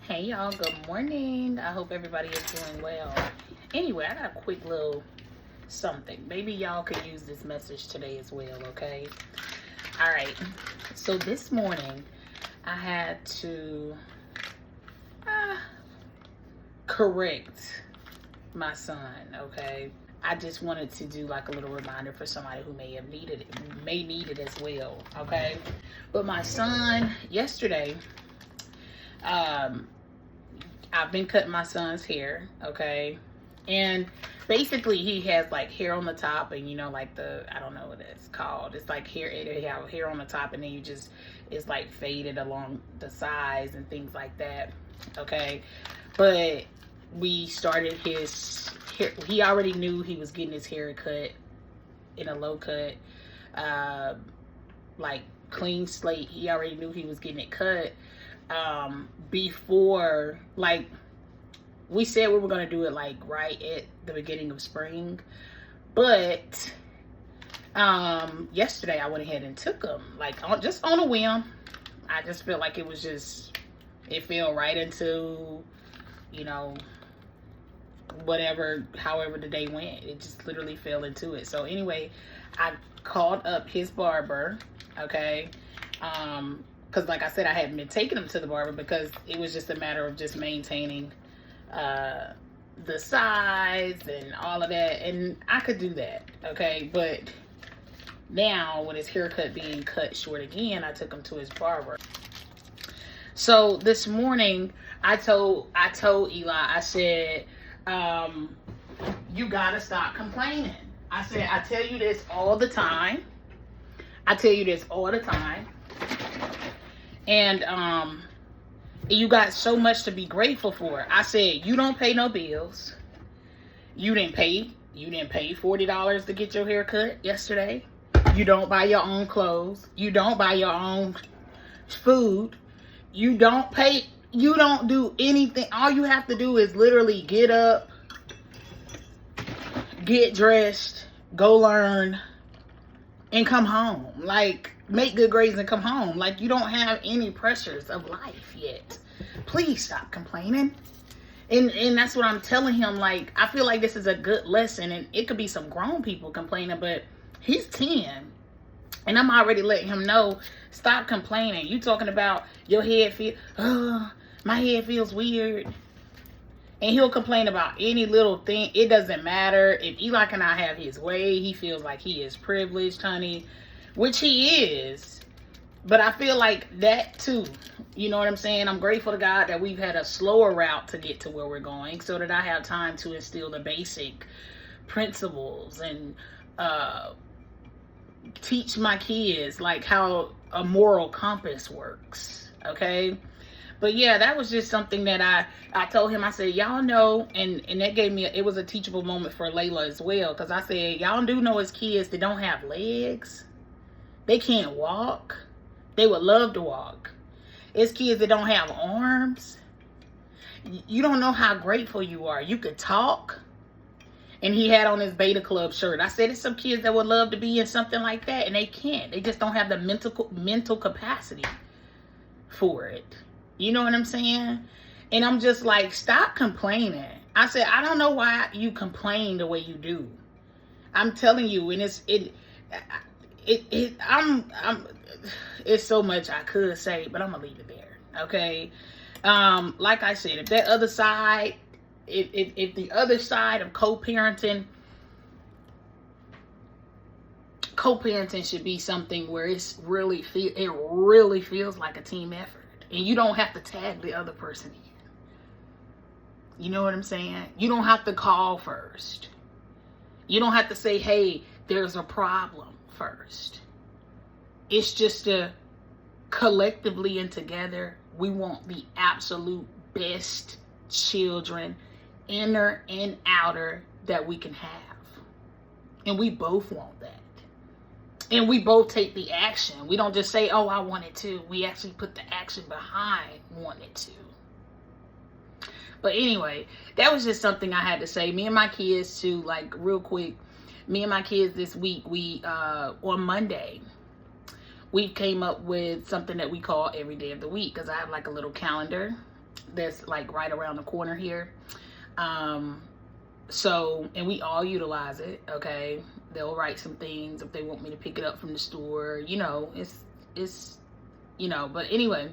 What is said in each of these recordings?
Hey y'all, good morning. I hope everybody is doing well. Anyway, I got a quick little something. Maybe y'all could use this message today as well, okay? All right. So this morning, I had to correct my son, okay? I just wanted to do like a little reminder for somebody who may need it as well, okay? But my son, yesterday, I've been cutting my son's hair, okay? And basically he has like hair on the top and like I don't know what it's called. It's like hair, it have hair on the top and then it's like faded along the sides and things like that, okay? But we started his hair. He already knew he was getting his hair cut in a low cut, like clean slate. He already knew he was getting it cut before, like, we said we were going to do it like right at the beginning of spring, but yesterday I went ahead and took him like just on a whim. I just feel like it fell right into however the day went. It just literally fell into it. So anyway, I called up his barber, okay? Because like I said, I hadn't been taking him to the barber because it was just a matter of just maintaining the size and all of that, and I could do that, okay? But now with his haircut being cut short again, I took him to his barber. So this morning I told Eli, I said, you gotta stop complaining. I said, I tell you this all the time. And you got so much to be grateful for. I said, you don't pay no bills. You didn't pay $40 to get your hair cut yesterday. You don't buy your own clothes. You don't buy your own food. You don't do anything. All you have to do is literally get up, get dressed, go learn, and come home. Like, make good grades and come home. Like, you don't have any pressures of life yet. Please stop complaining. And that's what I'm telling him. Like, I feel like this is a good lesson, and it could be some grown people complaining, but he's 10. And I'm already letting him know, stop complaining. You talking about your head my head feels weird. And he'll complain about any little thing. It doesn't matter. If Eli cannot have his way, he feels like he is privileged, honey. Which he is. But I feel like that too. You know what I'm saying? I'm grateful to God that we've had a slower route to get to where we're going, so that I have time to instill the basic principles and teach my kids like how a moral compass works. Okay? But yeah, that was just something that I told him. I said, y'all know, and that gave me, it was a teachable moment for Layla as well. Because I said, y'all do know as kids that don't have legs. They can't walk. They would love to walk. It's kids that don't have arms. You don't know how grateful you are. You could talk. And he had on his Beta Club shirt. I said, it's some kids that would love to be in something like that, and they can't. They just don't have the mental capacity for it. You know what I'm saying? And I'm just like, stop complaining. I said, I don't know why you complain the way you do. I'm telling you, and it's so much I could say, but I'm gonna leave it there. Okay. Like I said, if that other side, if the other side of co-parenting should be something where it really feels like a team effort. And you don't have to tag the other person in. You know what I'm saying? You don't have to call first. You don't have to say, hey, there's a problem first. It's just collectively and together, we want the absolute best children, inner and outer, that we can have. And we both want that. And we both take the action. We don't just say, oh, I wanted to. We actually put the action behind wanted to. But anyway, that was just something I had to say. Me and my kids too, like real quick. Me and my kids this week, we on Monday, we came up with something that we call every day of the week. Because I have like a little calendar. that's like right around the corner here. So, and we all utilize it, okay? They'll write some things if they want me to pick it up from the store. You know, it's you know, but anyway,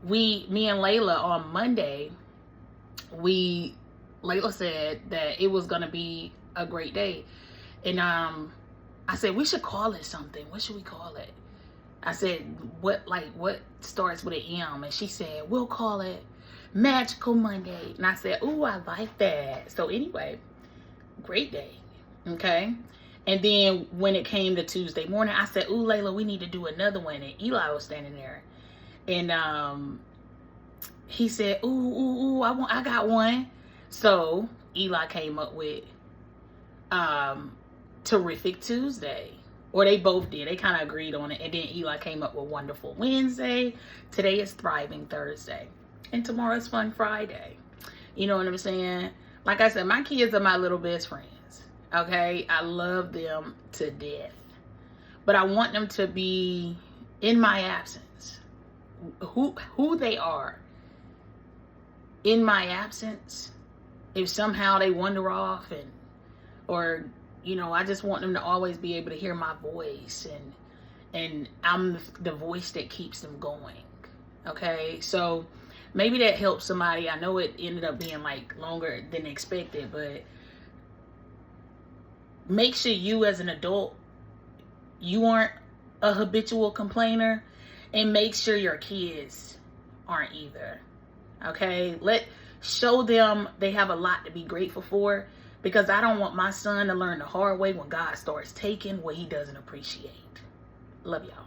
me and Layla on Monday, Layla said that it was gonna be a great day. And I said, we should call it something. What should we call it? I said, what starts with an M? And she said, we'll call it Magical Monday. And I said, ooh, I like that. So anyway, great day. Okay. And then when it came to Tuesday morning, I said, ooh, Layla, we need to do another one. And Eli was standing there. And he said, ooh, I got one. So Eli came up with Terrific Tuesday. Or they both did. They kind of agreed on it. And then Eli came up with Wonderful Wednesday. Today is Thriving Thursday. And tomorrow is Fun Friday. You know what I'm saying? Like I said, my kids are my little best friends. Okay? I love them to death. But I want them to be in my absence. Who they are in my absence. If somehow they wander off or you know, I just want them to always be able to hear my voice, and I'm the voice that keeps them going. Okay, so maybe that helps somebody. I know it ended up being like longer than expected, but make sure you as an adult, you aren't a habitual complainer, and make sure your kids aren't either. Okay, show them they have a lot to be grateful for. Because I don't want my son to learn the hard way when God starts taking what he doesn't appreciate. Love y'all.